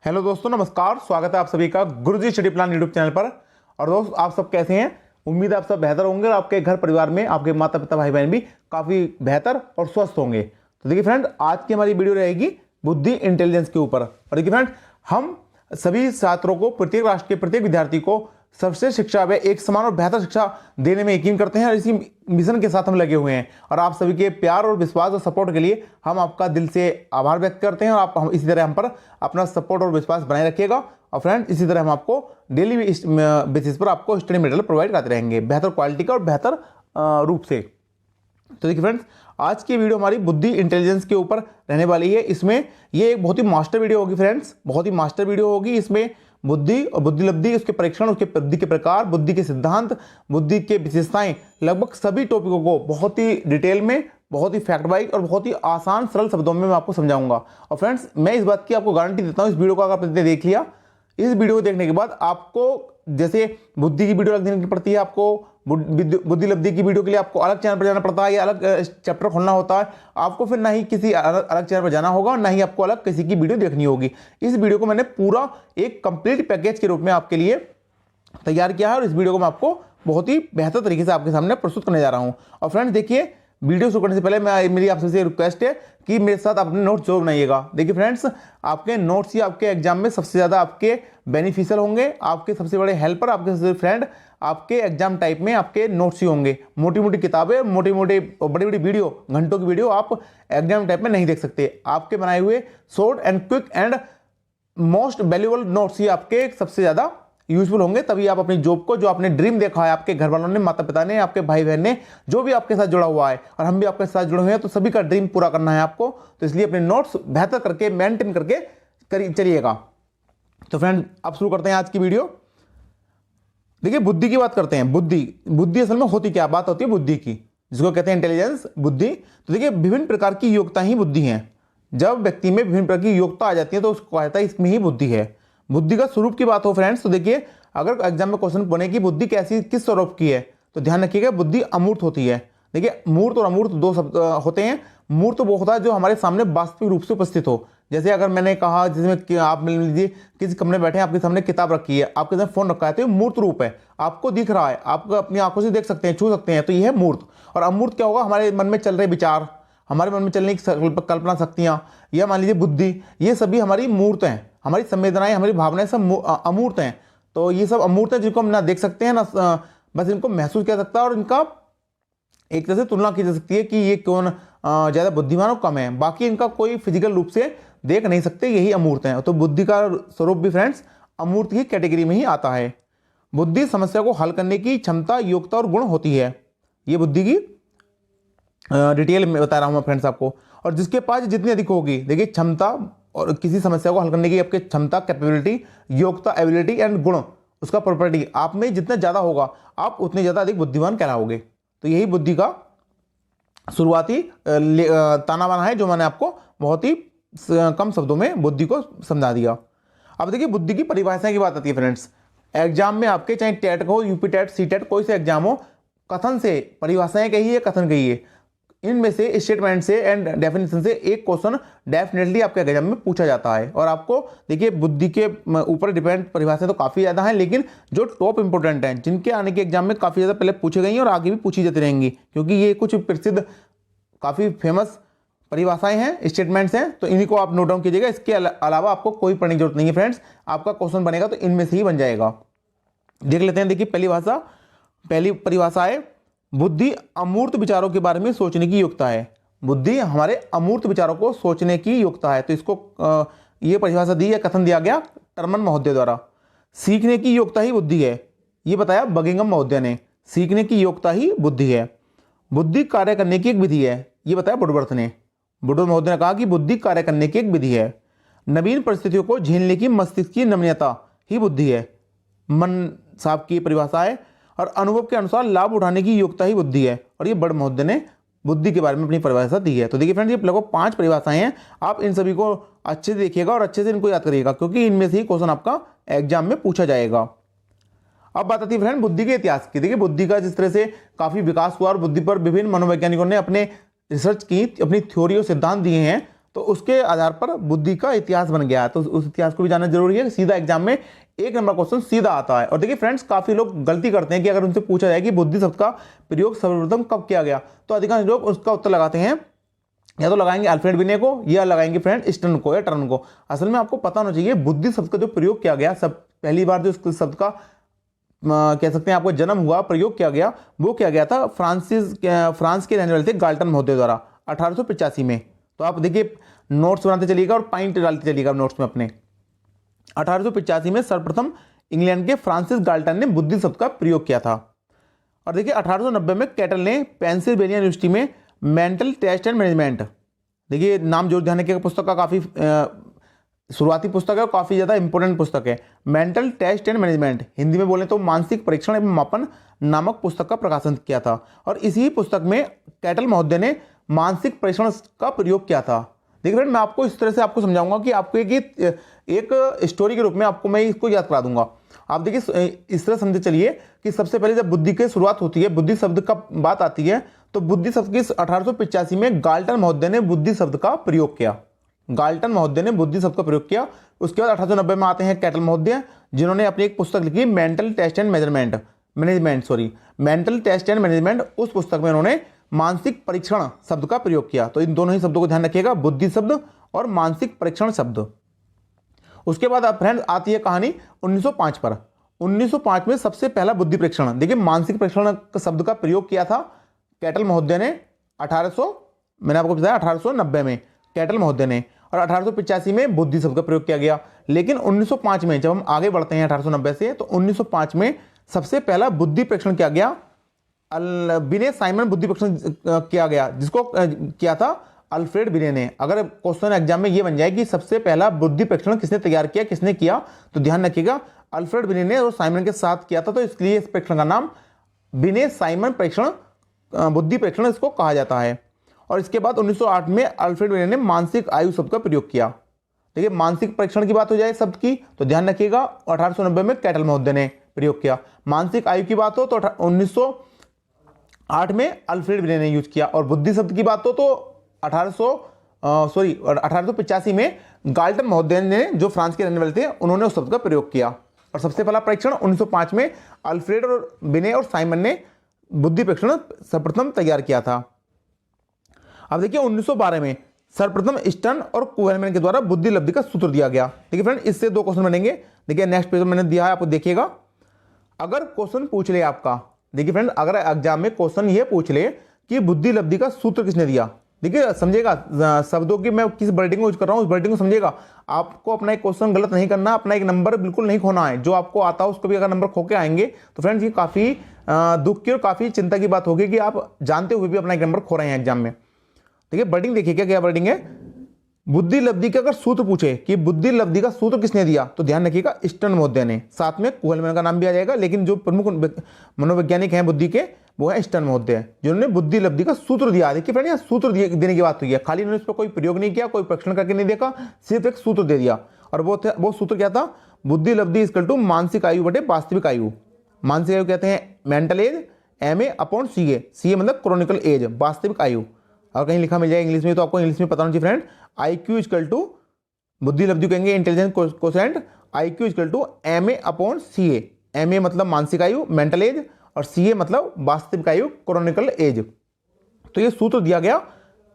Hello दोस्तों, नमस्कार। स्वागत है आप सभी का गुरुजी स्टडी प्लान यूट्यूब चैनल पर। और दोस्त, आप सब कैसे हैं? उम्मीद है आप सब बेहतर होंगे और आपके घर परिवार में आपके माता पिता भाई बहन भी काफ़ी बेहतर और स्वस्थ होंगे। तो देखिए फ्रेंड, आज की हमारी वीडियो रहेगी बुद्धि इंटेलिजेंस के ऊपर। और देखिए फ्रेंड, हम सभी छात्रों को, प्रत्येक राष्ट्र के प्रत्येक विद्यार्थी को सर्वश्रेष्ठ शिक्षा व एक समान और बेहतर शिक्षा देने में यकीन करते हैं और इसी मिशन के साथ हम लगे हुए हैं। और आप सभी के प्यार और विश्वास और सपोर्ट के लिए हम आपका दिल से आभार व्यक्त करते हैं। और आप इसी तरह हम पर अपना सपोर्ट और विश्वास बनाए रखिएगा। और फ्रेंड, इसी तरह हम आपको डेली बेसिस पर आपको स्टडी मटेरियल प्रोवाइड करते रहेंगे, बेहतर क्वालिटी का और बेहतर रूप से। तो देखिए फ्रेंड्स, आज की वीडियो हमारी बुद्धि इंटेलिजेंस के ऊपर रहने वाली है। इसमें ये एक बहुत ही मास्टर वीडियो होगी फ्रेंड्स, बहुत ही मास्टर वीडियो होगी। इसमें बुद्धि और बुद्धिलब्धि, उसके परीक्षण, उसके बुद्धि के प्रकार, बुद्धि के सिद्धांत, बुद्धि के विशेषताएं, लगभग सभी टॉपिकों को बहुत ही डिटेल में, बहुत ही फैक्ट वाइज और बहुत ही आसान सरल शब्दों में मैं आपको समझाऊंगा। और फ्रेंड्स, मैं इस बात की आपको गारंटी देता हूं, इस वीडियो को अगर आपने देख लिया, इस वीडियो को देखने के बाद आपको जैसे बुद्धि की वीडियो अलग देखनी पड़ती है, आपको बुद्धि लब्धि की वीडियो के लिए आपको अलग चैनल पर जाना पड़ता है या अलग चैप्टर खोलना होता है, आपको फिर ना ही किसी अलग चैनल पर जाना होगा और ना ही आपको अलग किसी की वीडियो देखनी होगी। इस वीडियो को मैंने पूरा एक कंप्लीट पैकेज के रूप में आपके लिए तैयार किया है और इस वीडियो को मैं आपको बहुत ही बेहतर तरीके से आपके सामने प्रस्तुत करने जा रहा हूं। और फ्रेंड्स देखिए, वीडियो शुरू करने से पहले मेरी आप सबसे रिक्वेस्ट है कि मेरे साथ अपने नोट्स जरूर बनाइएगा। देखिए फ्रेंड्स, आपके नोट्स ही आपके एग्जाम में सबसे ज़्यादा आपके बेनिफिशियल होंगे, आपके सबसे बड़े हेल्पर, आपके सबसे फ्रेंड आपके एग्जाम टाइप में आपके नोट्स ही होंगे। मोटी मोटी किताबें, मोटी मोटी बड़ी बड़ी वीडियो, घंटों की वीडियो आप एग्जाम टाइप में नहीं देख सकते। आपके बनाए हुए short and quick and most valuable notes ही आपके सबसे ज़्यादा यूजफुल होंगे। तभी आप अपनी जॉब को, जो आपने ड्रीम देखा है, आपके घर वालों ने, माता पिता ने, आपके भाई बहन ने, जो भी आपके साथ जुड़ा हुआ है, और हम भी आपके साथ जुड़े हुए हैं, तो सभी का ड्रीम पूरा करना है आपको। तो इसलिए अपने नोट्स बेहतर करके, मेंटेन करके चलिएगा। तो फ्रेंड, अब शुरू करते हैं आज की वीडियो। देखिए, बुद्धि की बात करते हैं। बुद्धि असल में होती क्या? बात होती है बुद्धि की, जिसको कहते हैं इंटेलिजेंस, बुद्धि। तो देखिए, विभिन्न प्रकार की योग्यता ही बुद्धि है। जब व्यक्ति में विभिन्न प्रकार की योग्यता आ जाती है तो उसको कहता है इसमें ही बुद्धि है। बुद्धि का स्वरूप की बात हो फ्रेंड्स, तो देखिए, अगर एग्जाम में क्वेश्चन बने कि बुद्धि कैसी, किस स्वरूप की है, तो ध्यान रखिएगा, बुद्धि अमूर्त होती है। देखिए, मूर्त और अमूर्त दो शब्द होते हैं। मूर्त वो होता है जो हमारे सामने वास्तविक रूप से उपस्थित हो। जैसे अगर मैंने कहा, जिसमें आप मान लीजिए किसी कमरे में बैठे हैं, आपके सामने किताब रखी है, आपके सामने फोन रखा है, तो ये मूर्त रूप है, आपको दिख रहा है, आप अपनी आंखों से देख सकते हैं, छू सकते हैं, तो यह है मूर्त। और अमूर्त क्या होगा? हमारे मन में चल रहे विचार, हमारे मन में चलने की कल्पना शक्तियां, या मान लीजिए बुद्धि, ये सभी हमारी मूर्त हैं। हमारी संवेदनाएं, हमारी भावनाएं सब अमूर्त हैं। तो ये सब अमूर्त हैं, जिनको हम ना देख सकते हैं, ना बस इनको महसूस किया सकता है, और इनका एक तरह से तुलना की जा सकती है कि ये कौन ज़्यादा बुद्धिमान और कम है। बाकी इनका कोई फिजिकल रूप से देख नहीं सकते, यही अमूर्त हैं। तो बुद्धि का स्वरूप भी फ्रेंड्स अमूर्त की कैटेगरी में ही आता है। बुद्धि समस्या को हल करने की क्षमता, योग्यता और गुण होती है। ये बुद्धि की डिटेल में बता रहा हूँ मैं फ्रेंड्स आपको। और जिसके पास जितनी अधिक होगी, देखिए, क्षमता और किसी समस्या को हल करने की आपकी क्षमता, कैपेबिलिटी, योग्यता, एबिलिटी एंड गुण, उसका प्रॉपर्टी आप में जितना ज़्यादा होगा, आप उतने ज़्यादा अधिक बुद्धिमान कहलाओगे। तो यही बुद्धि का शुरुआती ताना बाना है, जो मैंने आपको बहुत ही कम शब्दों में बुद्धि को समझा दिया। अब देखिए, बुद्धि की परिभाषा की बात आती है फ्रेंड्स। एग्जाम में आपके, चाहे टेट हो, यूपी टेट, सी टेट, कोई से एग्जाम हो, कथन से परिभाषाएं कहिए, कथन कहिए, इनमें से स्टेटमेंट से एंड डेफिनेशन से एक क्वेश्चन डेफिनेटली आपके एग्जाम में पूछा जाता है। और आपको देखिए, बुद्धि के ऊपर डिपेंड परिभाषा तो काफ़ी ज़्यादा है, लेकिन जो टॉप इंपोर्टेंट हैं, जिनके आने के एग्जाम में काफ़ी ज़्यादा पहले पूछे गई हैं और आगे भी पूछी जाती रहेंगी, क्योंकि ये कुछ प्रसिद्ध, काफ़ी फेमस परिभाषाएं हैं, स्टेटमेंट्स हैं, तो इन्हीं को आप नोट डाउन कीजिएगा। इसके अलावा आपको कोई पढ़ने की जरूरत नहीं है फ्रेंड्स। आपका क्वेश्चन बनेगा तो इनमें से ही बन जाएगा। देख लेते हैं। देखिए, पहली परिभाषा है, बुद्धि अमूर्त विचारों के बारे में सोचने की योग्यता है। बुद्धि हमारे अमूर्त विचारों को सोचने की योग्यता है। तो इसको ये परिभाषा दी है, कथन दिया गया टर्मन महोदय द्वारा। सीखने की योग्यता ही बुद्धि है, ये बताया बगिंघम महोदय ने। सीखने की योग्यता ही बुद्धि है। बुद्धि कार्य करने की एक विधि है, ये बताया वुडवर्थ ने। वुडवर्थ महोदय ने कहा कि बुद्धि कार्य करने की एक विधि है। नवीन परिस्थितियों को झेलने की मस्तिष्क की नम्यता ही बुद्धि है, मन साहब की परिभाषा है। और अनुभव के अनुसार लाभ उठाने की योग्यता ही बुद्धि है। और ये बड़ महोदय ने बुद्धि के बारे में अपनी परिभाषा दी है। तो देखिए फ्रेंड्स, ये लगभग 5 परिभाषाएं हैं। आप इन सभी को अच्छे से देखिएगा और अच्छे से इनको याद करिएगा, क्योंकि इनमें से ही क्वेश्चन आपका एग्जाम में पूछा जाएगा। अब बात आती है फ्रेंड बुद्धि के इतिहास की। देखिए, बुद्धि का जिस तरह से काफी विकास हुआ और बुद्धि पर विभिन्न मनोवैज्ञानिकों ने अपने रिसर्च की, अपनी थ्योरी और सिद्धांत दिए हैं, तो उसके आधार पर बुद्धि का इतिहास बन गया है। तो उस इतिहास को भी जानना जरूरी है। सीधा एग्जाम में 1 नंबर क्वेश्चन सीधा आता है। और देखिए फ्रेंड्स, काफी लोग गलती करते हैं कि अगर उनसे पूछा जाए कि बुद्धि शब्द का प्रयोग सर्वप्रथम कब किया गया, तो अधिकांश लोग उसका उत्तर लगाते हैं या तो लगाएंगे अल्फ्रेड बिने को, या लगाएंगे फ्रेंड स्टर्न को या टर्न को। असल में आपको पता होना चाहिए बुद्धि शब्द का जो प्रयोग किया गया, सब पहली बार जो इस शब्द का कह सकते हैं आपको जन्म हुआ, प्रयोग किया गया, वो किया गया था फ्रांस के रहने वाले थे गाल्टन महोदय द्वारा 1885 में। तो आप देखिए नोट्स बनाते चलिएगा और पॉइंट डालते चलिएगा नोट्स में अपने। 1885 में सर्वप्रथम इंग्लैंड के फ्रांसिस गाल्टन ने बुद्धि शब्द का प्रयोग किया था। और देखिए 1890 में कैटल ने पेंसिल्वेनिया यूनिवर्सिटी में मेंटल टेस्ट एंड मैनेजमेंट, देखिए नाम जोर ध्यान रखिएगा, पुस्तक का काफी शुरुआती पुस्तक है और काफी ज्यादा इंपॉर्टेंट पुस्तक है। Mental test and management, Hindi में बोले तो मानसिक परीक्षण एवं मापन नामक पुस्तक का प्रकाशन किया था। और इसी पुस्तक में कैटल महोदय ने मानसिक परीक्षण का प्रयोग किया था। देखिए फ्रेंड, मैं आपको इस तरह से आपको समझाऊंगा कि आपको एक स्टोरी के रूप में आपको मैं इसको याद करा दूंगा। आप देखिए इस तरह समझे चलिए कि सबसे पहले जब बुद्धि की शुरुआत होती है, बुद्धि शब्द का बात आती है, तो बुद्धि शब्द की 1885 में गाल्टन महोदय ने बुद्धि शब्द का प्रयोग किया। गाल्टन महोदय ने बुद्धि शब्द का प्रयोग किया। उसके बाद 1890 में आते हैं कैटल महोदय, जिन्होंने अपनी एक पुस्तक लिखी mental test and mental test and management. उस पुस्तक में उन्होंने मानसिक परीक्षण शब्द का प्रयोग किया। तो इन दोनों ही शब्दों को ध्यान रखिएगा, बुद्धि शब्द और मानसिक परीक्षण शब्द। उसके बाद आप फ्रेंड आती है कहानी 1905 पर। 1905 में सबसे पहला बुद्धि परीक्षण, देखिए मानसिक परीक्षण शब्द का प्रयोग किया था कैटल महोदय ने मैंने आपको बताया 1890 में कैटल महोदय ने, और 1885 में बुद्धि शब्द का प्रयोग किया गया। लेकिन 1905 में जब हम आगे बढ़ते हैं 1890 से, तो 1905 में सबसे पहला बुद्धि परीक्षण किया गया, बिने साइमन बुद्धि परीक्षण किया गया, जिसको किया था अल्फ्रेड बिने ने। अगर क्वेश्चन एग्जाम में ये बन जाए कि सबसे पहला बुद्धि परीक्षण किसने तैयार किया, किसने किया, तो ध्यान रखिएगा अल्फ्रेड बिने ने और साइमन के साथ किया था। तो इसलिए इस परीक्षण का नाम बिने साइमन परीक्षण, बुद्धि परीक्षण इसको कहा जाता है। और इसके बाद 1908 में अल्फ्रेड बिने ने मानसिक आयु शब्द का प्रयोग किया। देखिए मानसिक परीक्षण की बात हो जाए शब्द की, तो ध्यान रखिएगा 1890 में कैटल महोदय ने प्रयोग किया। मानसिक आयु की बात हो तो 1908 में अल्फ्रेड बिने ने यूज किया। और बुद्धि शब्द की बात हो तो 1885 में गाल्टन महोदय ने, जो फ्रांस के रहने वाले थे, उन्होंने उस शब्द का प्रयोग किया। और सबसे पहला परीक्षण 1905 में अल्फ्रेड और बिने और साइमन ने बुद्धि परीक्षण सर्वप्रथम तैयार किया था। अब देखिए 1912 में सर्वप्रथम स्टर्न और कुहलमैन के द्वारा बुद्धि लब्धि का सूत्र दिया गया। देखिए फ्रेंड, इससे 2 क्वेश्चन बनेंगे। देखिए नेक्स्ट पेज मैंने दिया है, आपको देखिएगा। अगर क्वेश्चन पूछ ले आपका, देखिए फ्रेंड, अगर एग्जाम में क्वेश्चन ये पूछ ले कि बुद्धि लब्धि का सूत्र किसने दिया, देखिए समझेगा शब्दों की मैं किस वर्डिंग को यूज कर रहा हूं, उस वर्डिंग को समझेगा। आपको अपना एक क्वेश्चन गलत नहीं करना, अपना एक नंबर बिल्कुल नहीं खोना है। जो आपको आता है उसको भी अगर नंबर खो के आएंगे तो फ्रेंड्स ये काफी दुख की और काफी चिंता की बात होगी कि आप जानते हुए भी अपना एक नंबर खो रहे हैं एग्जाम में। देखिए वर्डिंग देखिए क्या वर्डिंग है। बुद्धि लब्धि का अगर सूत्र पूछे कि बुद्धि लब्धि का सूत्र किसने दिया, तो ध्यान रखिएगा स्टर्न महोदय ने, साथ में कुहलमैन का नाम भी आ जाएगा, लेकिन जो प्रमुख मनोवैज्ञानिक हैं बुद्धि के, वो है स्टर्न महोदय, जिन्होंने बुद्धि लब्धि का सूत्र दिया। देखिए फ्रेंड, यहाँ सूत्र देने की बात हुई है, खाली उन्होंने इस पर कोई प्रयोग नहीं किया, कोई परीक्षण करके नहीं देखा, सिर्फ एक सूत्र दे दिया। और वो सूत्र क्या था, बुद्धि लब्धि इक्वल टू मानसिक आयु बटे वास्तविक आयु। मानसिक आयु कहते हैं mental as, MA upon CA, CA मतलब क्रोनिकल एज, वास्तविक आयु। और कहीं लिखा मिल जाए इंग्लिश में तो आपको इंग्लिश में पता होना चाहिए फ्रेंड। IQ इक्वल टू बुद्धि लब्धि कहेंगे intelligence quotient, IQ equal to MA upon CA। MA मतलब मानसिक आयु, मेंटल एज, और CA मतलब वास्तविक आयु, क्रोनिकल एज। तो ये सूत्र दिया गया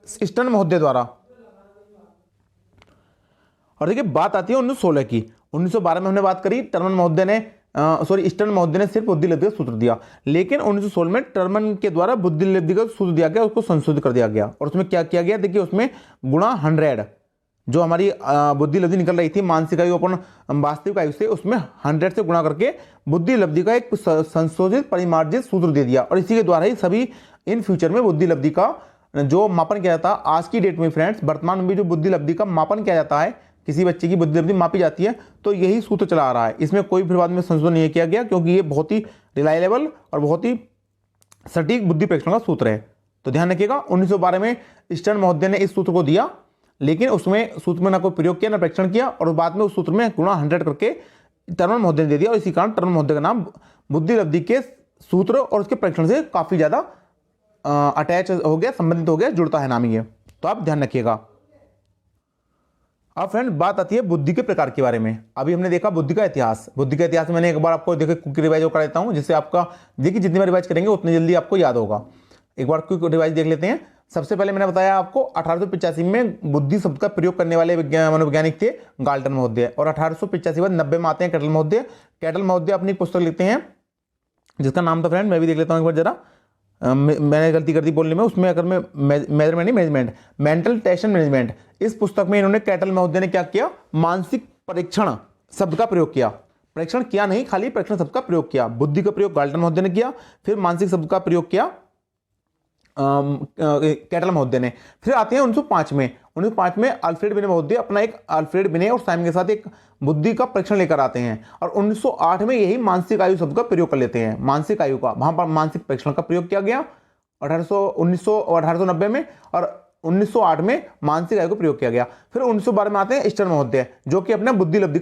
स्टर्न महोदय द्वारा। और देखिए बात आती है 1916 की। 1912 में हमने बात करी, टर्मन महोदय ने स्टर्न महोदय ने सिर्फ बुद्धि लब्धि का सूत्र दिया। लेकिन 1916 में टर्मन के द्वारा बुद्धि लब्धि का सूत्र दिया गया, उसको संशोधित कर दिया गया। और उसमें क्या किया गया, देखिए उसमें गुणा 100, जो हमारी बुद्धि लब्धि निकल रही थी मानसिक आयु अपन वास्तविक आयु से, उसमें 100 से गुणा करके बुद्धि लब्धि का एक संशोधित परिमार्जित सूत्र दे दिया। और इसी के द्वारा ही सभी इन फ्यूचर में बुद्धि लब्धि का जो मापन किया जाता है, आज की डेट में फ्रेंड्स वर्तमान में भी जो बुद्धि लब्धि का मापन किया जाता है, किसी बच्चे की बुद्धि लब्धि मापी जाती है, तो यही सूत्र चला आ रहा है। इसमें कोई फिर बाद में संशोधन नहीं किया गया, क्योंकि ये बहुत ही रिलायबल और बहुत ही सटीक बुद्धि परीक्षण का सूत्र है। तो ध्यान रखिएगा 1912 में स्टर्न महोदय ने इस सूत्र को दिया, लेकिन उसमें सूत्र में ना कोई प्रयोग किया ना परीक्षण किया, और बाद में उस सूत्र में गुणा 100 करके टर्मन महोदय ने दे दिया। और इसी कारण टर्मन महोदय का नाम बुद्धि लब्धि के सूत्र और उसके परीक्षण से काफी ज्यादा अटैच हो गया, संबंधित हो गया, जुड़ता है नाम ये। तो आप ध्यान रखिएगा। अब फ्रेंड बात आती है बुद्धि के प्रकार के बारे में। अभी हमने देखा बुद्धि का इतिहास। बुद्धि का इतिहास मैंने एक बार आपको देखो क्विक रिवाइज करा देता हूँ, जिससे आपका देखिए जितनी बार रिवाइज करेंगे उतनी जल्दी आपको याद होगा। एक बार क्विक रिवाइज देख लेते हैं। सबसे पहले मैंने बताया आपको 1885 में बुद्धि शब्द का प्रयोग करने वाले मनोवैज्ञानिक थे गाल्टन महोदय, और 1885 बाद 90 में आते हैं कैटल महोदय। कैटल महोदय अपनी पुस्तक लिखते हैं जिसका नाम था फ्रेंड, मैं भी देख लेता हूँ एक बार जरा, मैंने गलती कर दी बोलने में, उसमें अगर मैं मेजरमेंट नहीं management, mental test and management, इस पुस्तक में इन्होंने कैटल महोदय ने क्या किया, मानसिक परीक्षण शब्द का प्रयोग किया। परीक्षण किया नहीं, खाली परीक्षण शब्द का प्रयोग किया। बुद्धि का प्रयोग गाल्टन महोदय ने किया, फिर मानसिक शब्द का प्रयोग किया कैटल महोदय ने। फिर आते हैं 1905 में। 1905 में अल्फ्रेड बिने महोदय अपना एक अल्फ्रेड बिने और साइमन के साथ एक बुद्धि का परीक्षण लेकर आते हैं, और 1908 में यही मानसिक आयु शब्द का प्रयोग कर लेते हैं। मानसिक आयु का वहां पर मानसिक परीक्षण का प्रयोग किया गया 1890 में, और 1908 में मानसिक आयु का प्रयोग किया गया। फिर 1912 में आते हैं स्टर्न महोदय, जो कि अपने बुद्धि लब्धि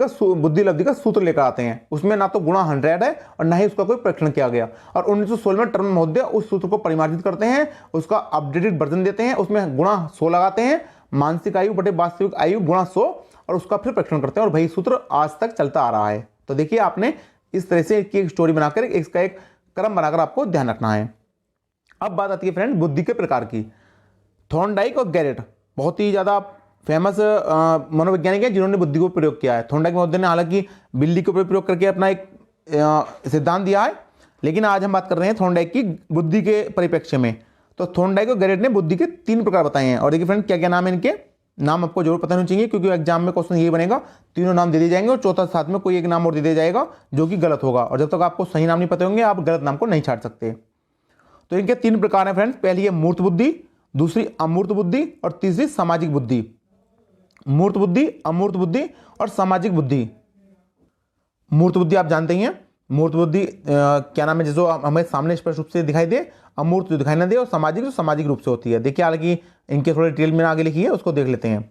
का सूत्र लेकर आते हैं। उसमें ना तो गुणा 100 है और ना ही उसका कोई परीक्षण किया गया। और 1916 में टर्न महोदय उस सूत्र को परिमार्जित करते हैं, उसका अपडेटेड वर्जन देते हैं, उसमें गुणा 100 लगाते हैं, मानसिक आयु बटे वास्तविक आयु गुणा 100, और उसका फिर परीक्षण करते हैं, और वही सूत्र आज तक चलता आ रहा है। तो देखिए आपने इस तरह से एक स्टोरी बनाकर इसका एक क्रम बनाकर आपको ध्यान रखना है। अब बात आती है फ्रेंड बुद्धि के प्रकार की। थॉर्नडाइक और गैरेट बहुत ही ज़्यादा फेमस मनोवैज्ञानिक है जिन्होंने बुद्धि को प्रयोग किया है। थॉर्नडाइक महोदय ने हालांकि बिल्ली के ऊपर प्रयोग करके अपना एक सिद्धांत दिया है, लेकिन आज हम बात कर रहे हैं थॉर्नडाइक की बुद्धि के परिप्रेक्ष्य में। तो थॉर्नडाइक और गैरेट ने बुद्धि के 3 प्रकार बताए हैं। और देखिए फ्रेंड क्या क्या नाम है इनके, नाम आपको जरूर पता होना चाहिए, क्योंकि एग्जाम में क्वेश्चन ये बनेगा, तीनों नाम दे दिए जाएंगे और चौथा साथ में कोई एक नाम और दे दिया जाएगा जो कि गलत होगा, और जब तक आपको सही नाम नहीं पता होंगे आप गलत नाम को नहीं छाट सकते। तो इनके 3 प्रकार हैं फ्रेंड्स। पहली है मूर्त बुद्धि, दूसरी अमूर्त बुद्धि, और तीसरी सामाजिक बुद्धि। मूर्त बुद्धि, अमूर्त बुद्धि और सामाजिक बुद्धि। मूर्त बुद्धि आप जानते ही हैं, मूर्त बुद्धि क्या नाम है, जिसको हमें सामने स्पष्ट रूप से दिखाई दे, अमूर्त जो दिखाई ना दे, और सामाजिक जो सामाजिक रूप से होती है। देखिए हालांकि इनके थोड़े डिटेल में आगे लिखी है, उसको देख लेते हैं।